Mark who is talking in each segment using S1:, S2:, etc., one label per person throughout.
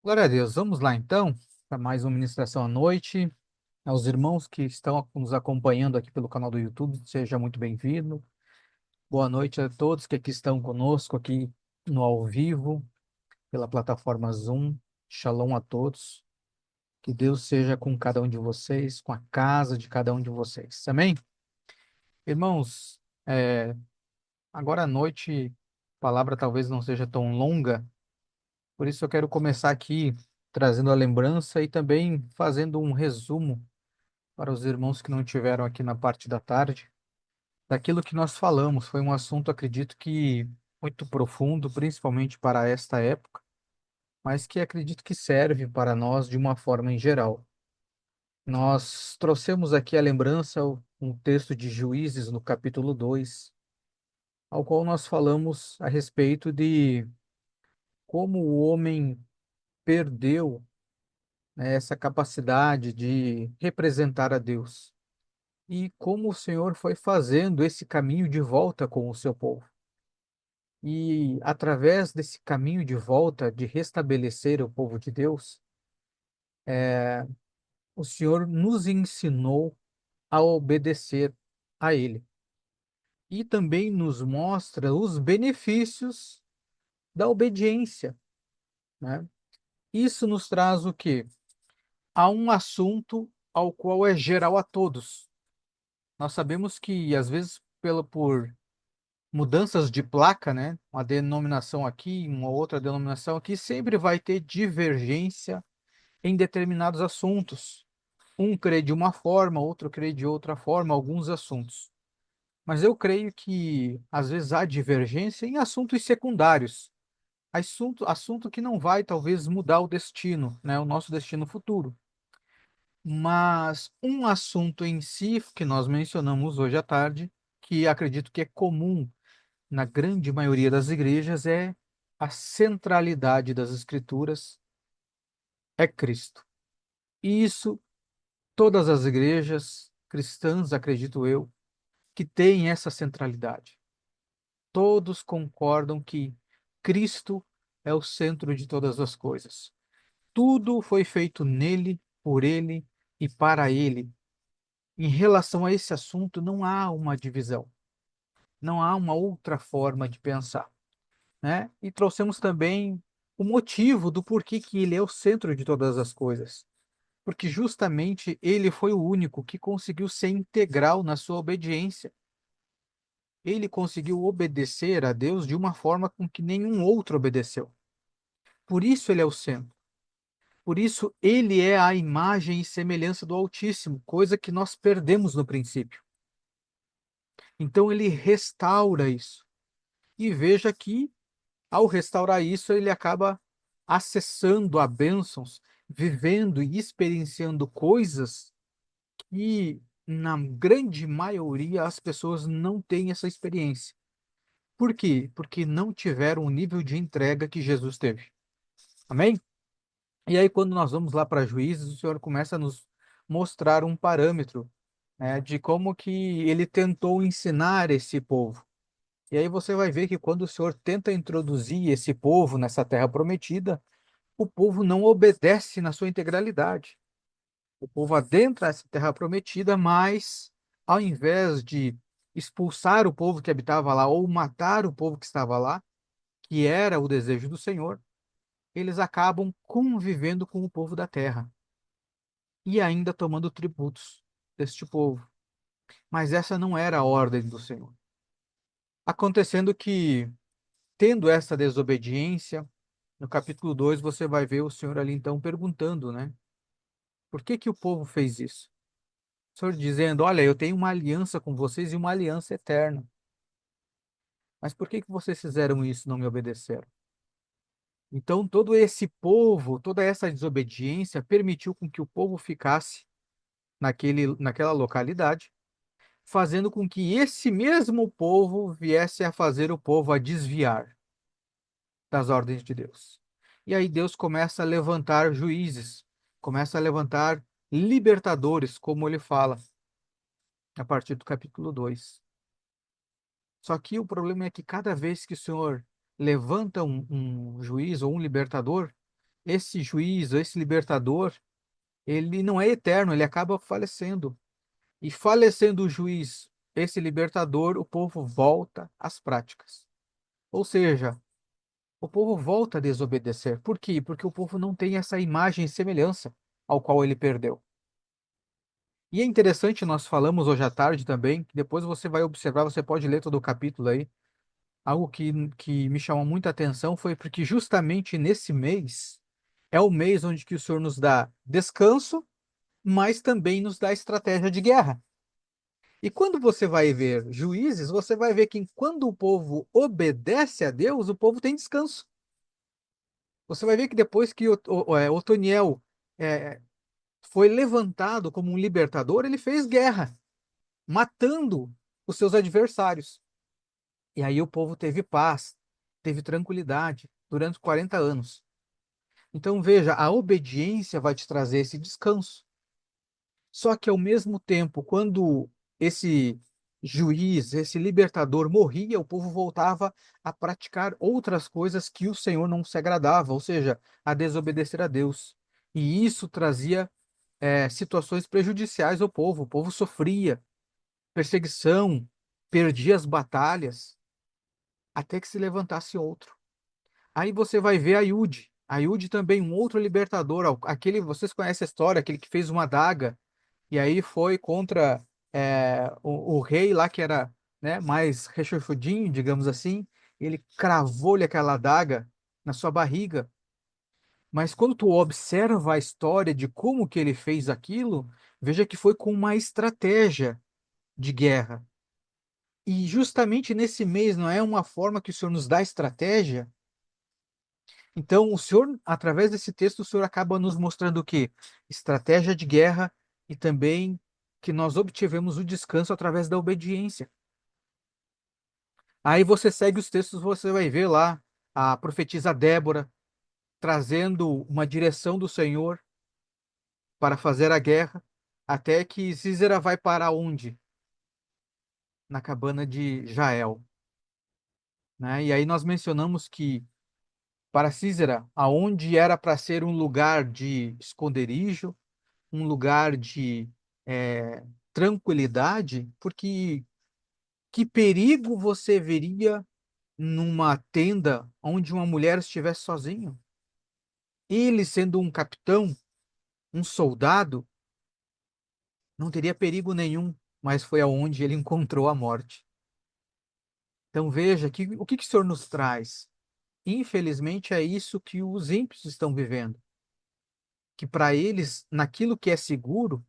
S1: Glória a Deus. Vamos lá então para mais uma ministração à noite. Aos irmãos que estão nos acompanhando aqui pelo canal do YouTube, seja muito bem-vindo. Boa noite a todos que aqui estão conosco aqui no ao vivo pela plataforma Zoom. Shalom a todos. Que Deus seja com cada um de vocês, com a casa de cada um de vocês. Amém? Irmãos, agora à noite a palavra talvez não seja tão longa, por isso eu quero começar aqui trazendo a lembrança e também fazendo um resumo para os irmãos que não estiveram aqui na parte da tarde, daquilo que nós falamos. Foi um assunto, acredito que muito profundo, principalmente para esta época, mas que acredito que serve para nós de uma forma em geral. Nós trouxemos aqui a lembrança, um texto de Juízes no capítulo 2, ao qual nós falamos a respeito de como o homem perdeu, né, essa capacidade de representar a Deus. E como o Senhor foi fazendo esse caminho de volta com o seu povo. E através desse caminho de volta, de restabelecer o povo de Deus, o Senhor nos ensinou a obedecer a Ele. E também nos mostra os benefícios da obediência, né? Isso nos traz o quê? A um assunto ao qual é geral a todos. Nós sabemos que, às vezes, por mudanças de placa, né? Uma denominação aqui, uma outra denominação aqui, sempre vai ter divergência em determinados assuntos. Um crê de uma forma, outro crê de outra forma, alguns assuntos. Mas eu creio que às vezes há divergência em assuntos secundários, assunto que não vai talvez mudar o destino, né? O nosso destino futuro. Mas um assunto em si que nós mencionamos hoje à tarde, que acredito que é comum na grande maioria das igrejas, é a centralidade das Escrituras é Cristo. E isso, todas as igrejas cristãs, acredito eu, que têm essa centralidade. Todos concordam que Cristo é o centro de todas as coisas. Tudo foi feito nele, por ele e para ele. Em relação a esse assunto, não há uma divisão, não há uma outra forma de pensar, né? E trouxemos também o motivo do porquê que ele é o centro de todas as coisas. Porque justamente ele foi o único que conseguiu ser integral na sua obediência. Ele conseguiu obedecer a Deus de uma forma com que nenhum outro obedeceu. Por isso ele é o centro. Por isso ele é a imagem e semelhança do Altíssimo, coisa que nós perdemos no princípio. Então ele restaura isso. E veja que ao restaurar isso, ele acaba acessando a bênçãos, vivendo e experienciando coisas que, na grande maioria, as pessoas não têm essa experiência. Por quê? Porque não tiveram o nível de entrega que Jesus teve. Amém? E aí, quando nós vamos lá para Juízes, o Senhor começa a nos mostrar um parâmetro, né, de como que ele tentou ensinar esse povo. E aí você vai ver que quando o Senhor tenta introduzir esse povo nessa terra prometida, o povo não obedece na sua integralidade. O povo adentra essa terra prometida, mas ao invés de expulsar o povo que habitava lá ou matar o povo que estava lá, que era o desejo do Senhor, eles acabam convivendo com o povo da terra e ainda tomando tributos deste povo. Mas essa não era a ordem do Senhor. Acontecendo que, tendo essa desobediência, no capítulo 2 você vai ver o Senhor ali então perguntando, né? Por que que o povo fez isso? O Senhor dizendo: olha, eu tenho uma aliança com vocês e uma aliança eterna. Mas por que que vocês fizeram isso e não me obedeceram? Então, todo esse povo, toda essa desobediência permitiu com que o povo ficasse naquela localidade, fazendo com que esse mesmo povo viesse a fazer o povo a desviar das ordens de Deus. E aí Deus começa a levantar juízes, começa a levantar libertadores, como ele fala a partir do capítulo 2. Só que o problema é que cada vez que o Senhor levanta um juiz ou um libertador, esse juiz, esse libertador, ele não é eterno, ele acaba falecendo. E falecendo o juiz, esse libertador, o povo volta às práticas. Ou seja, o povo volta a desobedecer. Por quê? Porque o povo não tem essa imagem e semelhança ao qual ele perdeu. E é interessante, nós falamos hoje à tarde também, que depois você vai observar, você pode ler todo o capítulo aí. Algo que me chamou muita atenção foi porque justamente nesse mês é o mês onde que o Senhor nos dá descanso, mas também nos dá estratégia de guerra. E quando você vai ver Juízes, você vai ver que quando o povo obedece a Deus, o povo tem descanso. Você vai ver que depois que Otoniel é, foi levantado como um libertador, ele fez guerra, matando os seus adversários. E aí o povo teve paz, teve tranquilidade durante 40 anos. Então veja, a obediência vai te trazer esse descanso. Só que ao mesmo tempo, quando esse juiz, esse libertador morria, o povo voltava a praticar outras coisas que o Senhor não se agradava, ou seja, a desobedecer a Deus. E isso trazia situações prejudiciais ao povo. O povo sofria perseguição, perdia as batalhas, até que se levantasse outro. Aí você vai ver Ayude. Ayude também, um outro libertador, aquele, vocês conhecem a história, aquele que fez uma adaga e aí foi contra o rei lá que era, né, mais rechonchudinho, digamos assim. Ele cravou-lhe aquela adaga na sua barriga. Mas quando tu observa a história de como que ele fez aquilo, veja que foi com uma estratégia de guerra. E justamente nesse mês, não é uma forma que o Senhor nos dá estratégia? Então, o Senhor, através desse texto, o Senhor acaba nos mostrando o quê? Estratégia de guerra e também que nós obtivemos o descanso através da obediência. Aí você segue os textos, você vai ver lá a profetisa Débora trazendo uma direção do Senhor para fazer a guerra, até que Sísera vai para onde? Na cabana de Jael, né? E aí nós mencionamos que para Sísera, aonde era para ser um lugar de esconderijo, um lugar de é, tranquilidade, porque que perigo você veria numa tenda onde uma mulher estivesse sozinha? Ele, sendo um capitão, um soldado, não teria perigo nenhum, mas foi aonde ele encontrou a morte. Então veja que o que o Senhor nos traz. Infelizmente é isso que os ímpios estão vivendo, que para eles, naquilo que é seguro,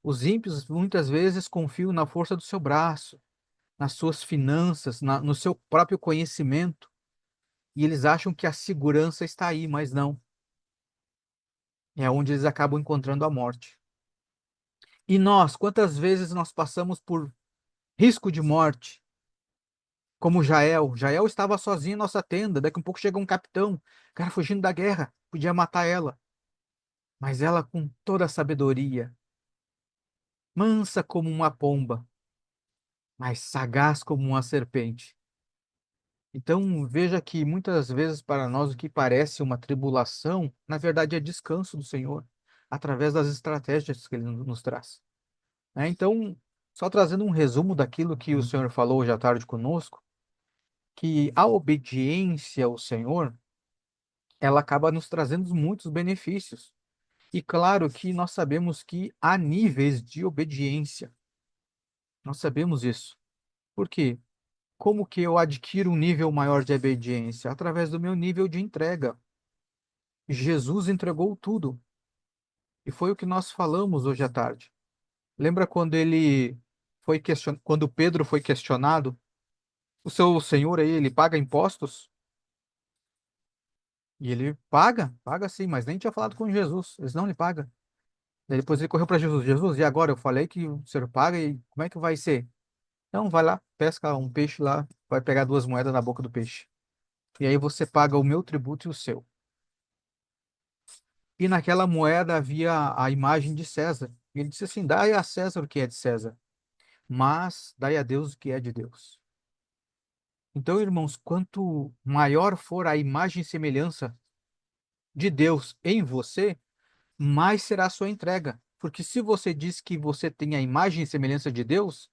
S1: os ímpios muitas vezes confiam na força do seu braço, nas suas finanças, no seu próprio conhecimento, e eles acham que a segurança está aí, mas não. É onde eles acabam encontrando a morte. E nós, quantas vezes nós passamos por risco de morte, como Jael? Jael estava sozinha em nossa tenda, daqui a um pouco chega um capitão, cara fugindo da guerra, podia matar ela, mas ela com toda a sabedoria, mansa como uma pomba, mas sagaz como uma serpente. Então, veja que muitas vezes para nós o que parece uma tribulação, na verdade é descanso do Senhor, através das estratégias que Ele nos traz. Né? Então, só trazendo um resumo daquilo que o Senhor falou hoje à tarde conosco, que a obediência ao Senhor, ela acaba nos trazendo muitos benefícios. E claro que nós sabemos que há níveis de obediência. Nós sabemos isso. Por quê? Como que eu adquiro um nível maior de obediência? Através do meu nível de entrega. Jesus entregou tudo. E foi o que nós falamos hoje à tarde. Lembra quando quando Pedro foi questionado, o seu senhor aí, ele paga impostos? E ele paga sim, mas nem tinha falado com Jesus. Eles não lhe pagam. Daí depois ele correu para Jesus. Jesus, e agora? Eu falei que o senhor paga e como é que vai ser? Então vai lá, pesca um peixe lá, vai pegar duas moedas na boca do peixe. E aí você paga o meu tributo e o seu. E naquela moeda havia a imagem de César. E ele disse assim: dai a César o que é de César, mas dai a Deus o que é de Deus. Então, irmãos, quanto maior for a imagem e semelhança de Deus em você, mais será a sua entrega. Porque se você diz que você tem a imagem e semelhança de Deus,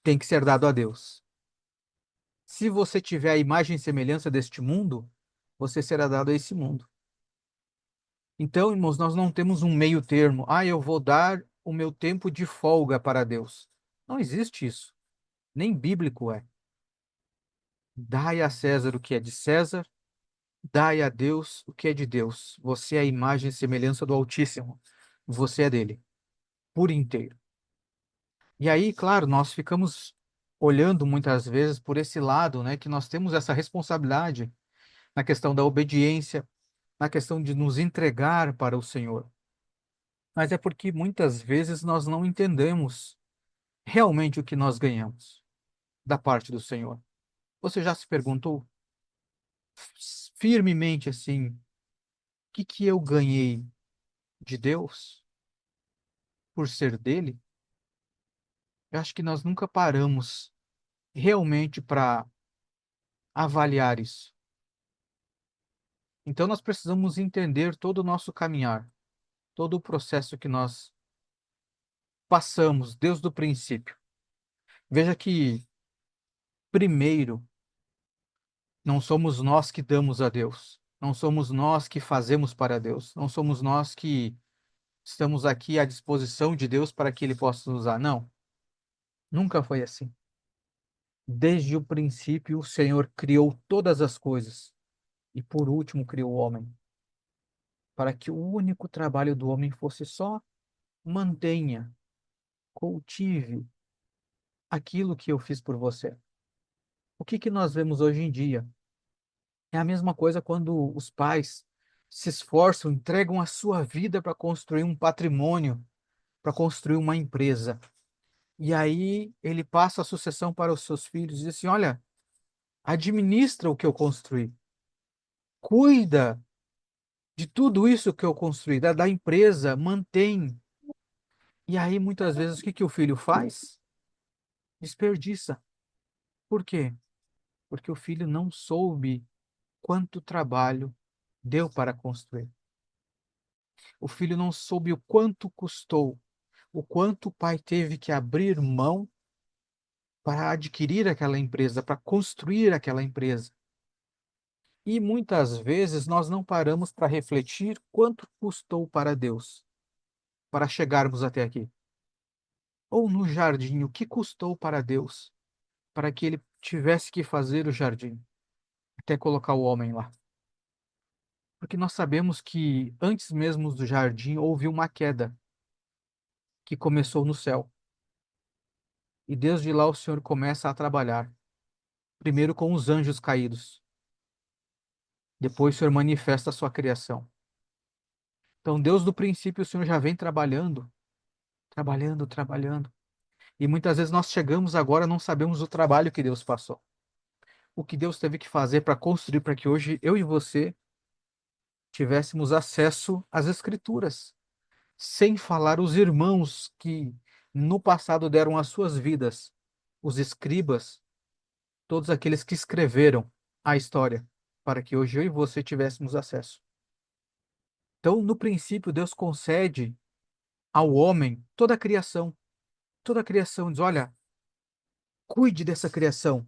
S1: tem que ser dado a Deus. Se você tiver a imagem e semelhança deste mundo, você será dado a esse mundo. Então, irmãos, nós não temos um meio termo. Ah, eu vou dar o meu tempo de folga para Deus. Não existe isso. Nem bíblico é. Dai a César o que é de César, dai a Deus o que é de Deus. Você é a imagem e semelhança do Altíssimo. Você é dele, por inteiro. E aí, claro, nós ficamos olhando muitas vezes por esse lado, né, que nós temos essa responsabilidade na questão da obediência, na questão de nos entregar para o Senhor. Mas é porque muitas vezes nós não entendemos realmente o que nós ganhamos da parte do Senhor. Você já se perguntou firmemente assim, o que eu ganhei de Deus por ser dele? Eu acho que nós nunca paramos realmente para avaliar isso. Então nós precisamos entender todo o nosso caminhar, todo o processo que nós passamos desde o princípio. Veja que, primeiro, não somos nós que damos a Deus, não somos nós que fazemos para Deus, não somos nós que estamos aqui à disposição de Deus para que Ele possa nos usar. Não, nunca foi assim. Desde o princípio, o Senhor criou todas as coisas e, por último, criou o homem, para que o único trabalho do homem fosse só mantenha, cultive aquilo que eu fiz por você. O que que nós vemos hoje em dia? É a mesma coisa quando os pais se esforçam, entregam a sua vida para construir um patrimônio, para construir uma empresa. E aí ele passa a sucessão para os seus filhos e diz assim: olha, administra o que eu construí, cuida de tudo isso que eu construí, da empresa, mantém. E aí muitas vezes o que que o filho faz? Desperdiça. Por quê? Porque o filho não soube quanto trabalho deu para construir. O filho não soube o quanto custou, o quanto o pai teve que abrir mão para adquirir aquela empresa, para construir aquela empresa. E muitas vezes nós não paramos para refletir quanto custou para Deus para chegarmos até aqui. Ou no jardim, o que custou para Deus para que ele tivesse que fazer o jardim, até colocar o homem lá. Porque nós sabemos que antes mesmo do jardim houve uma queda que começou no céu. E desde lá o Senhor começa a trabalhar, primeiro com os anjos caídos, depois o Senhor manifesta a sua criação. Então, Deus do princípio, o Senhor já vem trabalhando, trabalhando, trabalhando. E muitas vezes nós chegamos agora, não sabemos o trabalho que Deus passou. O que Deus teve que fazer para construir, para que hoje eu e você tivéssemos acesso às Escrituras. Sem falar os irmãos que no passado deram as suas vidas, os escribas, todos aqueles que escreveram a história, para que hoje eu e você tivéssemos acesso. Então, no princípio, Deus concede ao homem toda a criação. Toda a criação diz: olha, cuide dessa criação.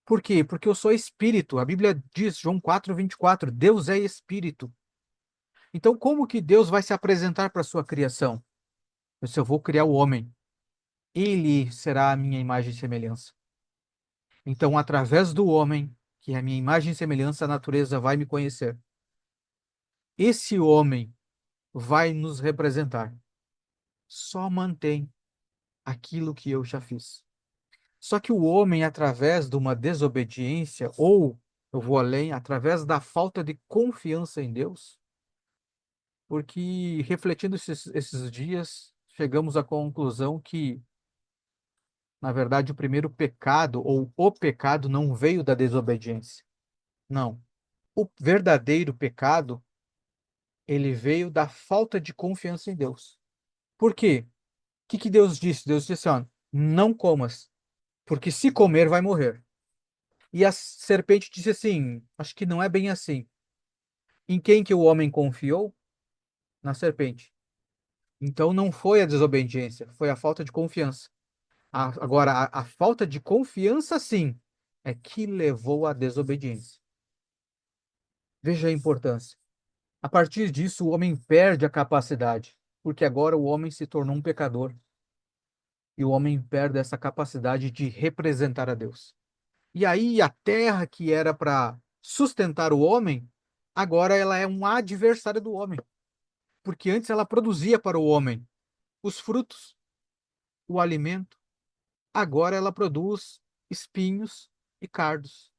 S1: Por quê? Porque eu sou espírito. A Bíblia diz, João 4:24, Deus é espírito. Então, como que Deus vai se apresentar para a sua criação? Eu vou criar o homem. Ele será a minha imagem e semelhança. Então, através do homem, que é a minha imagem e semelhança, a natureza vai me conhecer. Esse homem vai nos representar. Só mantém aquilo que eu já fiz. Só que o homem, através de uma desobediência, ou, eu vou além, através da falta de confiança em Deus, porque refletindo esses dias, chegamos à conclusão que, na verdade, o primeiro pecado, ou o pecado, não veio da desobediência. Não. O verdadeiro pecado, ele veio da falta de confiança em Deus. Por quê? O que que Deus disse? Deus disse assim, ó, não comas, porque se comer vai morrer. E a serpente disse assim, acho que não é bem assim. Em quem que o homem confiou? Na serpente. Então não foi a desobediência, foi a falta de confiança. Agora, a falta de confiança, sim, é que levou à desobediência. Veja a importância. A partir disso, o homem perde a capacidade, porque agora o homem se tornou um pecador e o homem perde essa capacidade de representar a Deus. E aí a terra que era para sustentar o homem, agora ela é um adversário do homem, porque antes ela produzia para o homem os frutos, o alimento, agora ela produz espinhos e cardos.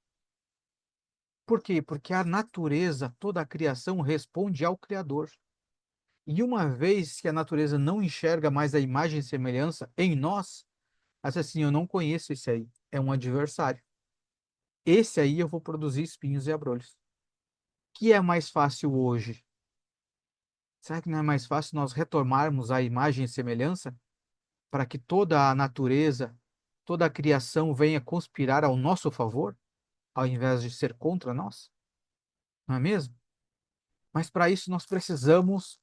S1: Por quê? Porque a natureza, toda a criação responde ao Criador. E uma vez que a natureza não enxerga mais a imagem e semelhança em nós, ela diz assim, eu não conheço esse aí, é um adversário. Esse aí eu vou produzir espinhos e abrolhos. Que é mais fácil hoje? Será que não é mais fácil nós retomarmos a imagem e semelhança para que toda a natureza, toda a criação venha conspirar ao nosso favor, ao invés de ser contra nós? Não é mesmo? Mas para isso nós precisamos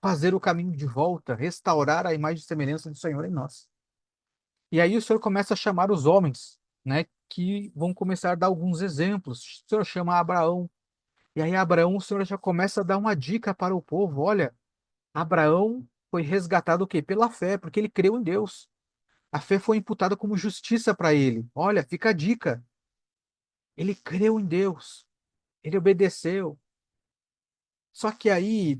S1: fazer o caminho de volta, restaurar a imagem e semelhança do Senhor em nós. E aí o Senhor começa a chamar os homens, né, que vão começar a dar alguns exemplos. O Senhor chama Abraão. E aí Abraão, o Senhor já começa a dar uma dica para o povo. Olha, Abraão foi resgatado o quê? Pela fé, porque ele creu em Deus. A fé foi imputada como justiça para ele. Olha, fica a dica. Ele creu em Deus. Ele obedeceu. Só que aí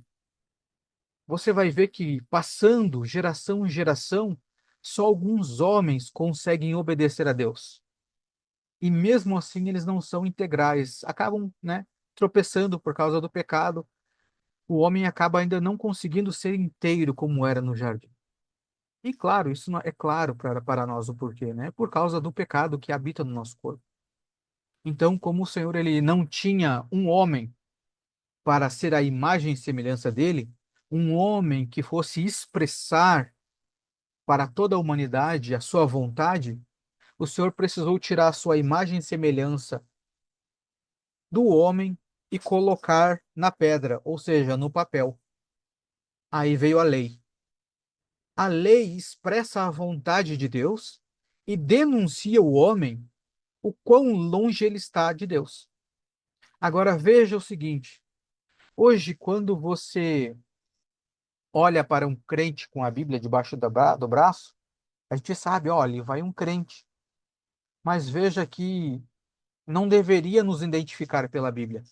S1: você vai ver que, passando geração em geração, só alguns homens conseguem obedecer a Deus. E mesmo assim, eles não são integrais. Acabam, né, tropeçando por causa do pecado. O homem acaba ainda não conseguindo ser inteiro como era no jardim. E claro, isso é claro para nós o porquê, né? Por causa do pecado que habita no nosso corpo. Então, como o Senhor ele não tinha um homem para ser a imagem e semelhança dele, um homem que fosse expressar para toda a humanidade a sua vontade, o Senhor precisou tirar a sua imagem e semelhança do homem e colocar na pedra, ou seja, no papel. Aí veio a lei. A lei expressa a vontade de Deus e denuncia o homem o quão longe ele está de Deus. Agora veja o seguinte: hoje, quando você olha para um crente com a Bíblia debaixo do braço, a gente sabe, olha, vai um crente. Mas veja que não deveria nos identificar pela Bíblia,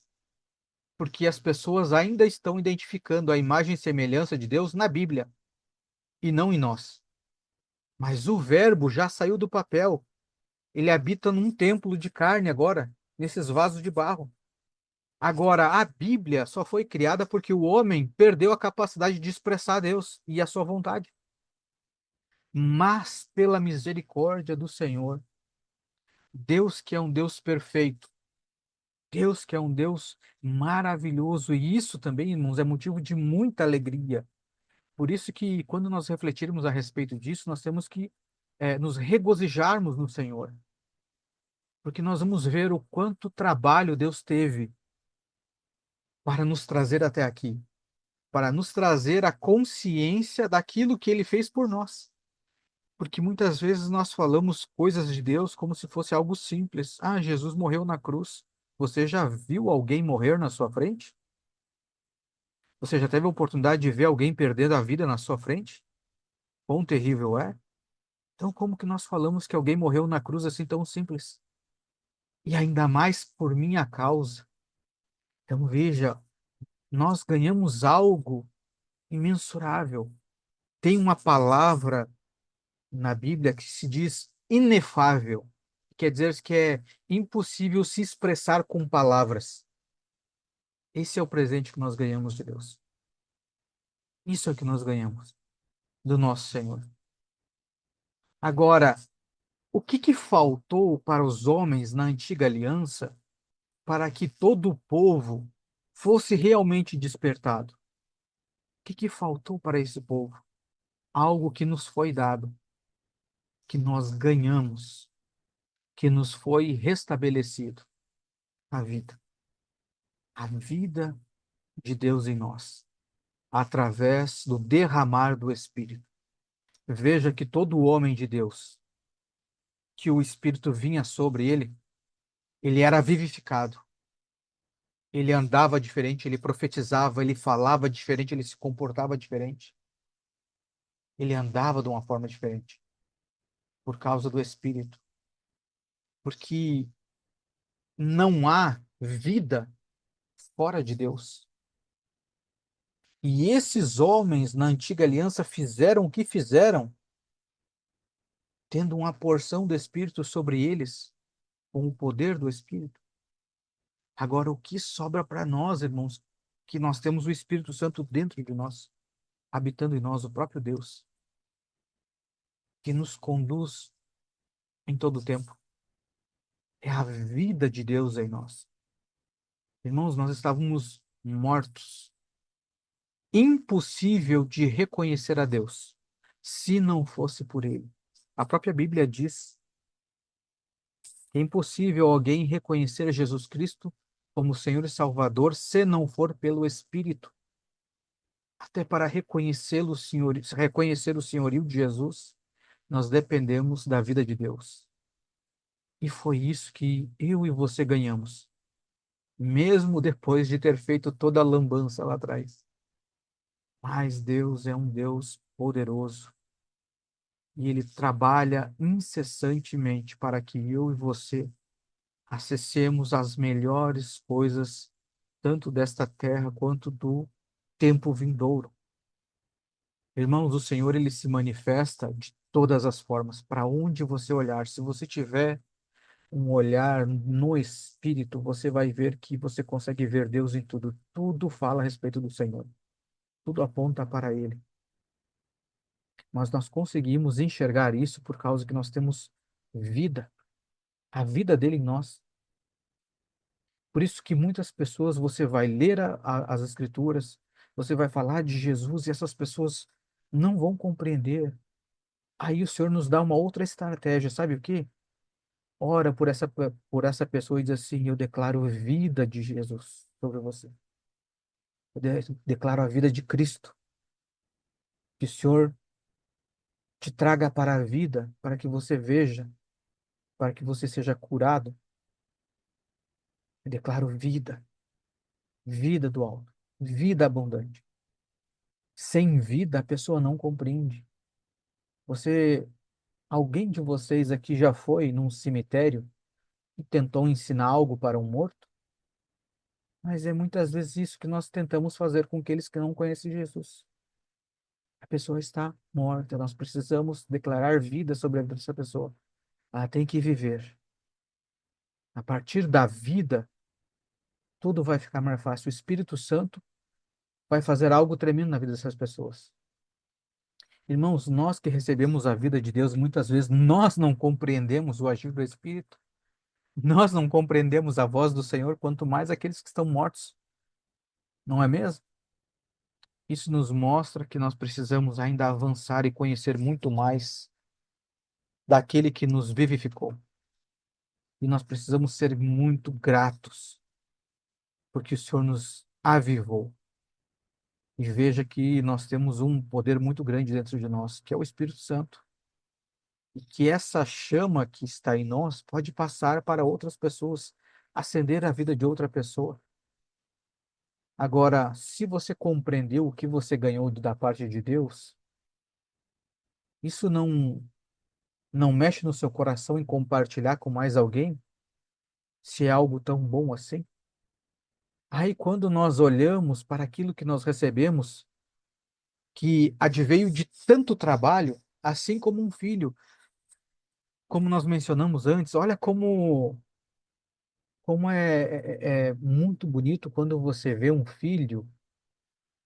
S1: porque as pessoas ainda estão identificando a imagem e semelhança de Deus na Bíblia e não em nós. Mas o Verbo já saiu do papel. Ele habita num templo de carne agora, nesses vasos de barro. Agora, a Bíblia só foi criada porque o homem perdeu a capacidade de expressar Deus e a sua vontade. Mas, pela misericórdia do Senhor, Deus que é um Deus perfeito, Deus que é um Deus maravilhoso, e isso também, irmãos, é motivo de muita alegria. Por isso que, quando nós refletirmos a respeito disso, nós temos que nos regozijarmos no Senhor, porque nós vamos ver o quanto trabalho Deus teve para nos trazer até aqui, para nos trazer a consciência daquilo que Ele fez por nós. Porque muitas vezes nós falamos coisas de Deus como se fosse algo simples. Ah, Jesus morreu na cruz. Você já viu alguém morrer na sua frente? Você já teve a oportunidade de ver alguém perdendo a vida na sua frente? Quão terrível é? Então, como que nós falamos que alguém morreu na cruz assim tão simples? E ainda mais por minha causa. Então, veja, nós ganhamos algo imensurável. Tem uma palavra na Bíblia que se diz inefável. Quer dizer que é impossível se expressar com palavras. Esse é o presente que nós ganhamos de Deus. Isso é o que nós ganhamos do nosso Senhor. Agora, o que faltou para os homens na antiga aliança para que todo o povo fosse realmente despertado? O que faltou para esse povo? Algo que nos foi dado, que nós ganhamos, que nos foi restabelecido: a vida. A vida de Deus em nós, através do derramar do Espírito. Veja que todo homem de Deus, que o Espírito vinha sobre ele, ele era vivificado. Ele andava diferente, ele profetizava, ele falava diferente, ele se comportava diferente. Ele andava de uma forma diferente, por causa do Espírito. Porque não há vida fora de Deus. E esses homens na antiga aliança fizeram o que fizeram, tendo uma porção do Espírito sobre eles, com o poder do Espírito. Agora, o que sobra para nós, irmãos, que nós temos o Espírito Santo dentro de nós, habitando em nós, o próprio Deus, que nos conduz em todo o tempo. É a vida de Deus em nós. Irmãos, nós estávamos mortos, impossível de reconhecer a Deus, se não fosse por Ele. A própria Bíblia diz que é impossível alguém reconhecer Jesus Cristo como Senhor e Salvador se não for pelo Espírito. Até para reconhecê-lo, reconhecer o senhorio de Jesus, nós dependemos da vida de Deus. E foi isso que eu e você ganhamos, mesmo depois de ter feito toda a lambança lá atrás. Mas Deus é um Deus poderoso e Ele trabalha incessantemente para que eu e você acessemos as melhores coisas, tanto desta terra quanto do tempo vindouro. Irmãos, o Senhor, ele se manifesta de todas as formas, para onde você olhar. Se você tiver um olhar no Espírito, você vai ver que você consegue ver Deus em tudo. Tudo fala a respeito do Senhor. Tudo aponta para Ele. Mas nós conseguimos enxergar isso por causa que nós temos vida, a vida dele em nós. Por isso que muitas pessoas você vai ler as Escrituras, você vai falar de Jesus e essas pessoas não vão compreender. Aí o Senhor nos dá uma outra estratégia, sabe o quê? Ora por essa pessoa e diz assim: eu declaro vida de Jesus sobre você. Eu declaro a vida de Cristo. Que o Senhor te traga para a vida, para que você veja, para que você seja curado. Eu declaro vida, vida do alto, vida abundante. Sem vida, a pessoa não compreende. Você, alguém de vocês aqui já foi num cemitério e tentou ensinar algo para um morto? Mas é muitas vezes isso que nós tentamos fazer com aqueles que não conhecem Jesus. A pessoa está morta, nós precisamos declarar vida sobre a vida dessa pessoa. Ela tem que viver. A partir da vida, tudo vai ficar mais fácil. O Espírito Santo vai fazer algo tremendo na vida dessas pessoas. Irmãos, nós que recebemos a vida de Deus, muitas vezes nós não compreendemos o agir do Espírito. Nós não compreendemos a voz do Senhor, quanto mais aqueles que estão mortos. Não é mesmo? Isso nos mostra que nós precisamos ainda avançar e conhecer muito mais daquele que nos vivificou. E nós precisamos ser muito gratos, porque o Senhor nos avivou. E veja que nós temos um poder muito grande dentro de nós, que é o Espírito Santo. E que essa chama que está em nós pode passar para outras pessoas, acender a vida de outra pessoa. Agora, se você compreendeu o que você ganhou da parte de Deus, isso não mexe no seu coração em compartilhar com mais alguém, se é algo tão bom assim? Aí, quando nós olhamos para aquilo que nós recebemos, que adveio de tanto trabalho, assim como um filho, como nós mencionamos antes, olha como é muito bonito quando você vê um filho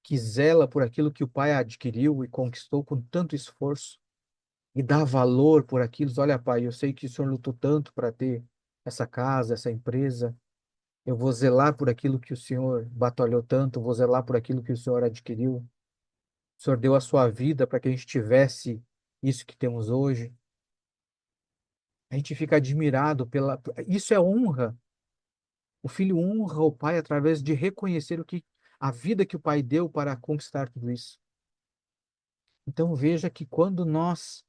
S1: que zela por aquilo que o pai adquiriu e conquistou com tanto esforço e dá valor por aquilo. Olha, pai, eu sei que o senhor lutou tanto para ter essa casa, essa empresa. Eu vou zelar por aquilo que o senhor batalhou tanto, vou zelar por aquilo que o senhor adquiriu. O senhor deu a sua vida para que a gente tivesse isso que temos hoje. A gente fica admirado pela. Isso é honra. O filho honra o pai através de reconhecer a vida que o Pai deu para conquistar tudo isso. Então veja que quando nós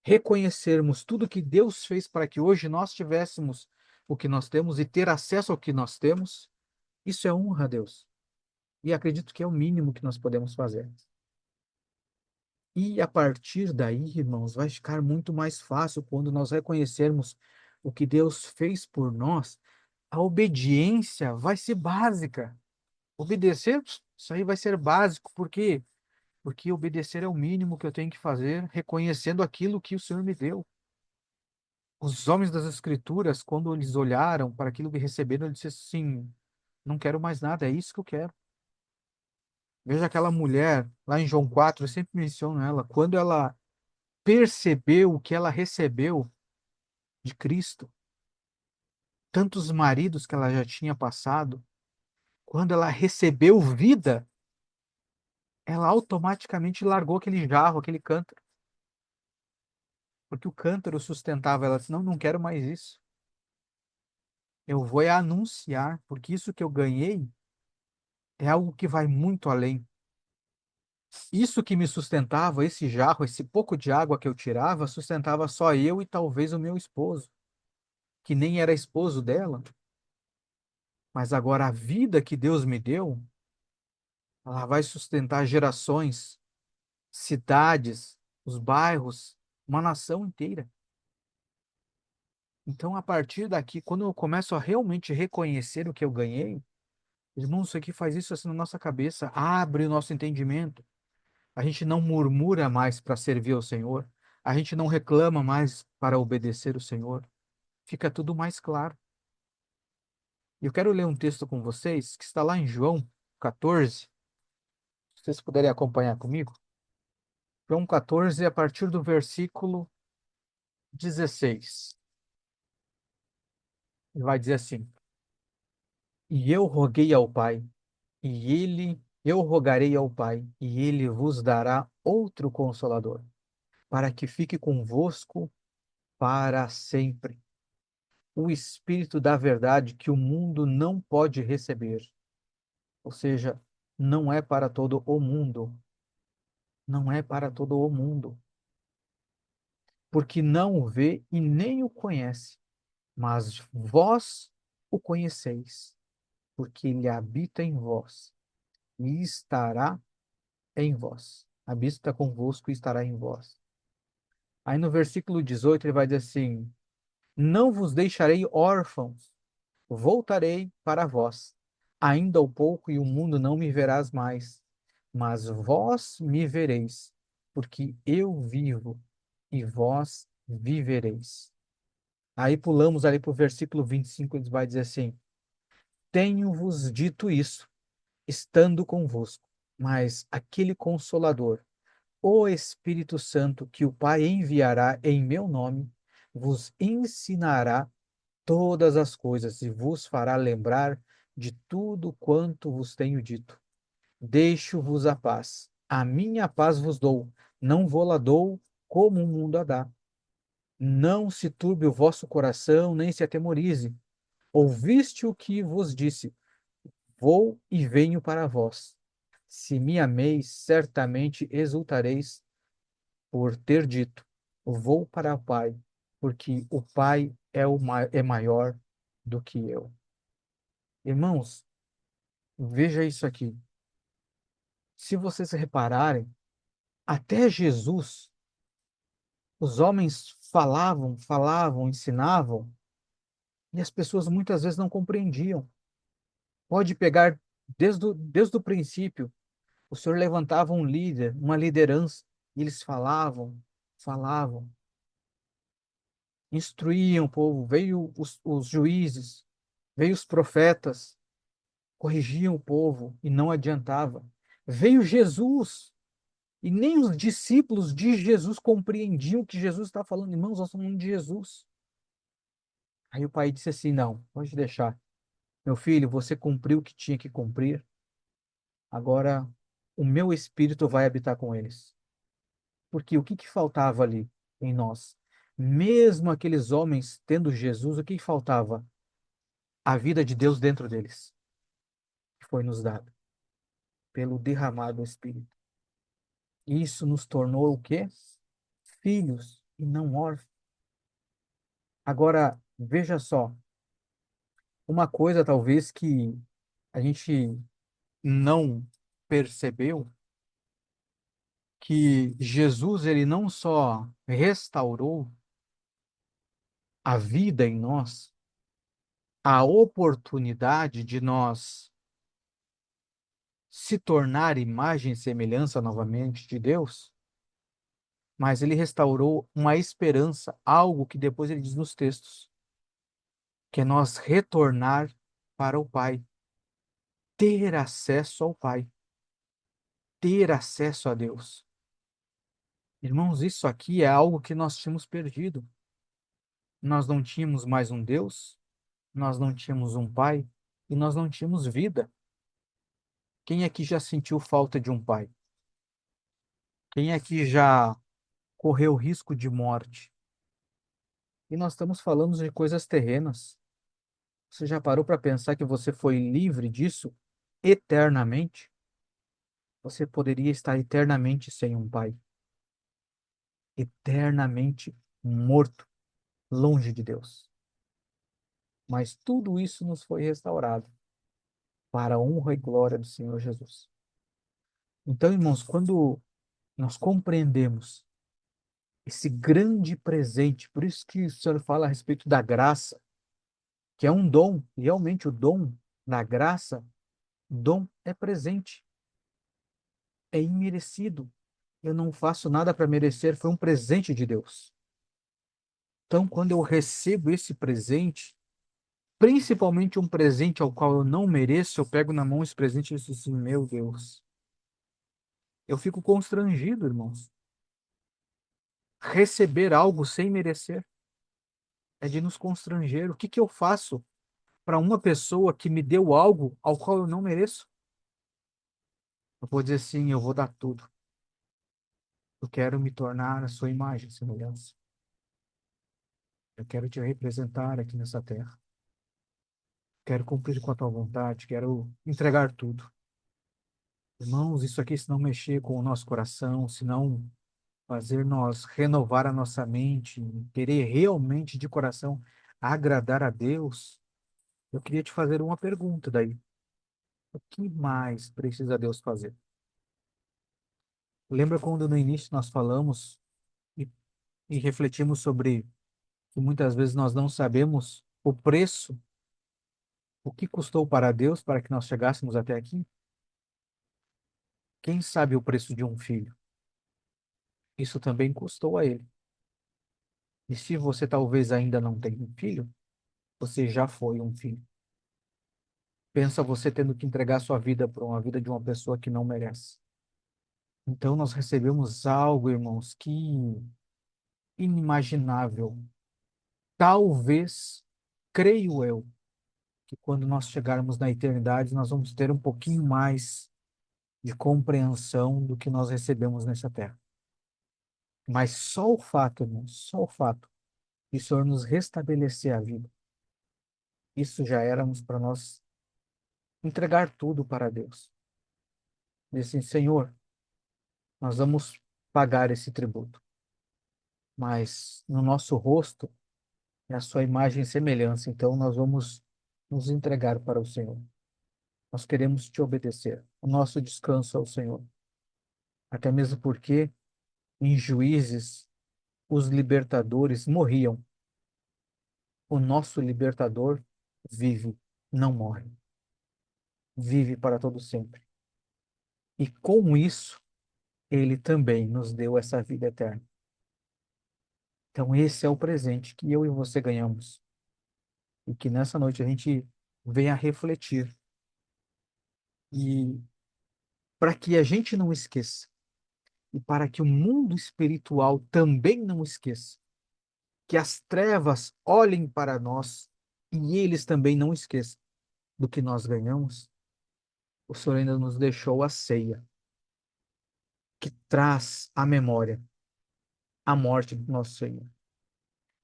S1: reconhecermos tudo que Deus fez para que hoje nós tivéssemos o que nós temos e ter acesso ao que nós temos, isso é honra a Deus. E acredito que é o mínimo que nós podemos fazer. E a partir daí, irmãos, vai ficar muito mais fácil quando nós reconhecermos o que Deus fez por nós. A obediência vai ser básica. Obedecer, isso aí vai ser básico. Por quê? Porque obedecer é o mínimo que eu tenho que fazer, reconhecendo aquilo que o Senhor me deu. Os homens das Escrituras, quando eles olharam para aquilo que receberam, eles disseram assim: não quero mais nada, é isso que eu quero. Veja aquela mulher, lá em João 4, eu sempre menciono ela, quando ela percebeu o que ela recebeu de Cristo, tantos maridos que ela já tinha passado, quando ela recebeu vida, ela automaticamente largou aquele jarro, aquele cântaro, porque o cântaro sustentava ela. Disse, não, não quero mais isso. Eu vou anunciar, porque isso que eu ganhei é algo que vai muito além. Isso que me sustentava, esse jarro, esse pouco de água que eu tirava, sustentava só eu e talvez o meu esposo, que nem era esposo dela. Mas agora a vida que Deus me deu, ela vai sustentar gerações, cidades, os bairros, uma nação inteira. Então, a partir daqui, quando eu começo a realmente reconhecer o que eu ganhei, irmãos, isso aqui faz isso assim na nossa cabeça, abre o nosso entendimento. A gente não murmura mais para servir ao Senhor, a gente não reclama mais para obedecer o Senhor. Fica tudo mais claro. E eu quero ler um texto com vocês que está lá em João 14, se vocês puderem acompanhar comigo. João 14, a partir do versículo 16. Ele vai dizer assim: E eu roguei ao Pai, eu rogarei ao Pai, e ele vos dará outro consolador, para que fique convosco para sempre. O Espírito da verdade que o mundo não pode receber. Ou seja, não é para todo o mundo. Não é para todo o mundo. Porque não o vê e nem o conhece. Mas vós o conheceis, porque ele habita em vós e estará em vós. Habita convosco e estará em vós. Aí no versículo 18 ele vai dizer assim: Não vos deixarei órfãos, voltarei para vós. Ainda um pouco e o mundo não me verás mais, mas vós me vereis, porque eu vivo e vós vivereis. Aí pulamos ali para o versículo 25, ele vai dizer assim: Tenho-vos dito isso, estando convosco, mas aquele Consolador, o Espírito Santo, que o Pai enviará em meu nome, vos ensinará todas as coisas e vos fará lembrar de tudo quanto vos tenho dito. Deixo-vos a paz. A minha paz vos dou, não vou-la dou como o mundo a dá. Não se turbe o vosso coração, nem se atemorize. Ouviste o que vos disse, vou e venho para vós. Se me ameis, certamente exultareis por ter dito: Vou para o Pai, porque o Pai é maior do que eu. Irmãos, veja isso aqui. Se vocês repararem, até Jesus, os homens falavam, falavam, ensinavam, e as pessoas muitas vezes não compreendiam. Pode pegar desde o princípio. O Senhor levantava um líder, uma liderança, e eles falavam, falavam, instruíam o povo, veio os juízes, veio os profetas, corrigiam o povo e não adiantava. Veio Jesus e nem os discípulos de Jesus compreendiam o que Jesus está falando. Irmãos, nós estamos falando de Jesus. Aí o pai disse assim: Não, pode deixar. Meu filho, você cumpriu o que tinha que cumprir, agora o meu espírito vai habitar com eles. Porque o que que faltava ali em nós? Mesmo aqueles homens tendo Jesus, o que que faltava? A vida de Deus dentro deles, que foi nos dada. pelo derramado Espírito. Isso nos tornou o quê? Filhos e não órfãos. Agora, veja só, uma coisa talvez que a gente não percebeu, que Jesus ele não só restaurou a vida em nós, a oportunidade de nós se tornar imagem e semelhança novamente de Deus, mas ele restaurou uma esperança, algo que depois ele diz nos textos, que é nós retornar para o Pai, ter acesso ao Pai, ter acesso a Deus. Irmãos, isso aqui é algo que nós tínhamos perdido. Nós não tínhamos mais um Deus, nós não tínhamos um Pai e nós não tínhamos vida. Quem aqui já sentiu falta de um pai? Quem aqui já correu risco de morte? E nós estamos falando de coisas terrenas. Você já parou para pensar que você foi livre disso eternamente? Você poderia estar eternamente sem um pai, eternamente morto, longe de Deus. Mas tudo isso nos foi restaurado para a honra e glória do Senhor Jesus. Então, irmãos, quando nós compreendemos esse grande presente, por isso que o Senhor fala a respeito da graça, que é um dom, e realmente o dom da graça, dom é presente, é imerecido. Eu não faço nada para merecer, foi um presente de Deus. Então, quando eu recebo esse presente, principalmente um presente ao qual eu não mereço, eu pego na mão esse presente e digo assim, meu Deus, eu fico constrangido, irmãos. Receber algo sem merecer é de nos constranger. O que que eu faço para uma pessoa que me deu algo ao qual eu não mereço? Eu vou dizer assim, eu vou dar tudo. Eu quero me tornar a sua imagem e semelhança. Eu quero te representar aqui nessa terra. Quero cumprir com a tua vontade, quero entregar tudo. Irmãos, isso aqui, se não mexer com o nosso coração, se não fazer nós renovar a nossa mente, querer realmente de coração agradar a Deus, eu queria te fazer uma pergunta daí. O que mais precisa Deus fazer? Lembra quando no início nós falamos e, e refletimos sobre que muitas vezes nós não sabemos o preço, o que custou para Deus para que nós chegássemos até aqui? Quem sabe o preço de um filho? Isso também custou a ele. E se você talvez ainda não tenha um filho, você já foi um filho. Pensa você tendo que entregar sua vida para uma vida de uma pessoa que não merece. Então nós recebemos algo, irmãos, que inimaginável. Talvez, creio eu, que quando nós chegarmos na eternidade, nós vamos ter um pouquinho mais de compreensão do que nós recebemos nessa terra. Mas só o fato, irmãos, só o fato de o Senhor nos restabelecer a vida, isso já éramos para nós entregar tudo para Deus. Dizer assim, Senhor, nós vamos pagar esse tributo, mas no nosso rosto é a sua imagem e semelhança, então nós vamos nos entregar para o Senhor. Nós queremos te obedecer. O nosso descanso é o Senhor. Até mesmo porque em Juízes os libertadores morriam. O nosso libertador vive, não morre. Vive para todo sempre. E com isso, ele também nos deu essa vida eterna. Então, esse é o presente que eu e você ganhamos. E que nessa noite a gente venha refletir. E para que a gente não esqueça, e para que o mundo espiritual também não esqueça, que as trevas olhem para nós e eles também não esqueçam do que nós ganhamos, o Senhor ainda nos deixou a ceia, que traz à memória a morte do nosso Senhor,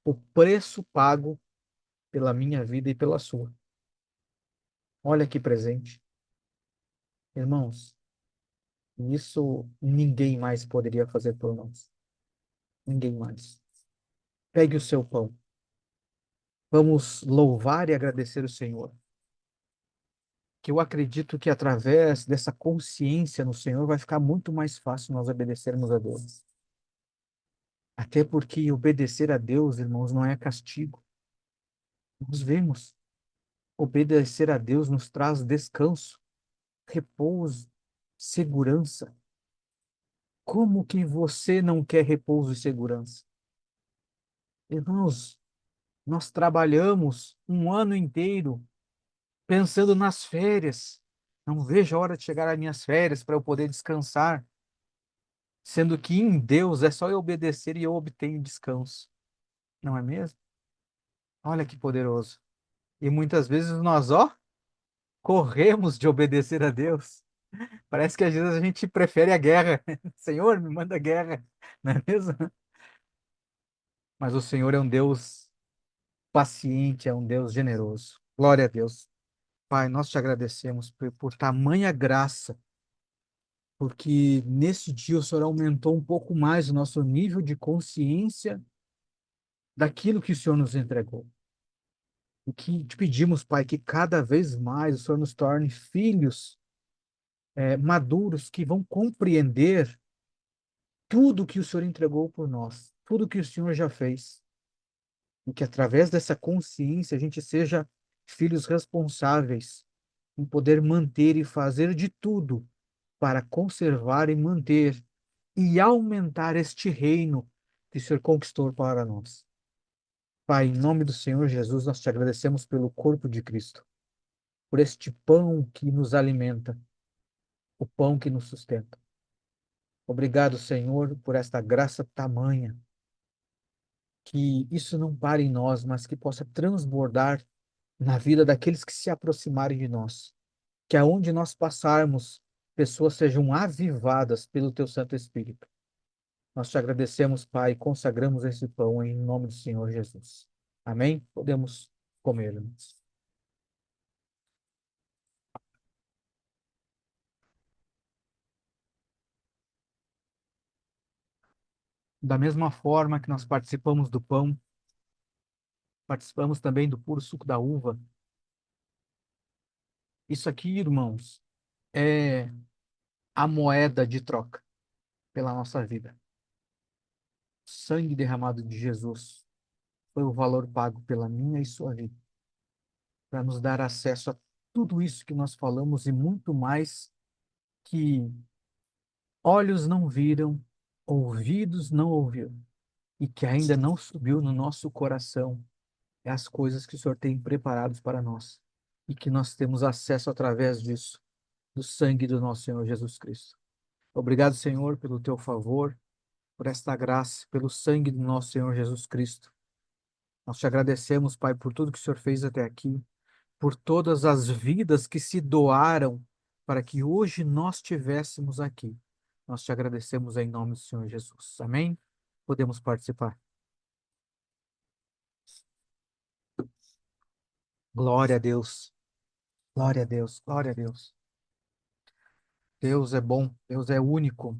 S1: o preço pago pela minha vida e pela sua. Olha que presente. Irmãos, E isso ninguém mais poderia fazer por nós. Ninguém mais. Pegue o seu pão. Vamos louvar e agradecer o Senhor. Que eu acredito que através dessa consciência no Senhor vai ficar muito mais fácil nós obedecermos a Deus. Até porque obedecer a Deus, irmãos, não é castigo. Nós vemos, obedecer a Deus nos traz descanso, repouso, segurança. Como que você não quer repouso e segurança? Irmãos, nós trabalhamos um ano inteiro pensando nas férias. Não vejo a hora de chegar às minhas férias para eu poder descansar, sendo que em Deus é só eu obedecer e eu obtenho descanso. Não é mesmo? Olha que poderoso. E muitas vezes nós, ó, corremos de obedecer a Deus. Parece que às vezes a gente prefere a guerra. Senhor, me manda guerra, não é mesmo? Mas o Senhor é um Deus paciente, é um Deus generoso. Glória a Deus. Pai, nós te agradecemos por tamanha graça, porque nesse dia o Senhor aumentou um pouco mais o nosso nível de consciência daquilo que o Senhor nos entregou. E que te pedimos, Pai, que cada vez mais o Senhor nos torne filhos maduros que vão compreender tudo que o Senhor entregou por nós, tudo que o Senhor já fez. E que através dessa consciência a gente seja filhos responsáveis em poder manter e fazer de tudo para conservar e manter e aumentar este reino que o Senhor conquistou para nós. Pai, em nome do Senhor Jesus, nós te agradecemos pelo corpo de Cristo, por este pão que nos alimenta, o pão que nos sustenta. Obrigado, Senhor, por esta graça tamanha, que isso não pare em nós, mas que possa transbordar na vida daqueles que se aproximarem de nós. Que aonde nós passarmos, pessoas sejam avivadas pelo teu Santo Espírito. Nós te agradecemos, Pai, e consagramos esse pão em nome do Senhor Jesus. Amém? Podemos comer, irmãos. Da mesma forma que nós participamos do pão, participamos também do puro suco da uva. Isso aqui, irmãos, é a moeda de troca pela nossa vida. O sangue derramado de Jesus foi o valor pago pela minha e sua vida, para nos dar acesso a tudo isso que nós falamos e muito mais que olhos não viram, ouvidos não ouviram e que ainda não subiu no nosso coração é as coisas que o Senhor tem preparados para nós e que nós temos acesso através disso, do sangue do nosso Senhor Jesus Cristo. Obrigado, Senhor, pelo teu favor, por esta graça, pelo sangue do nosso Senhor Jesus Cristo. Nós te agradecemos, Pai, por tudo que o Senhor fez até aqui, por todas as vidas que se doaram para que hoje nós estivéssemos aqui. Nós te agradecemos em nome do Senhor Jesus. Amém? Podemos participar. Glória a Deus. Glória a Deus. Glória a Deus. Deus é bom. Deus é único.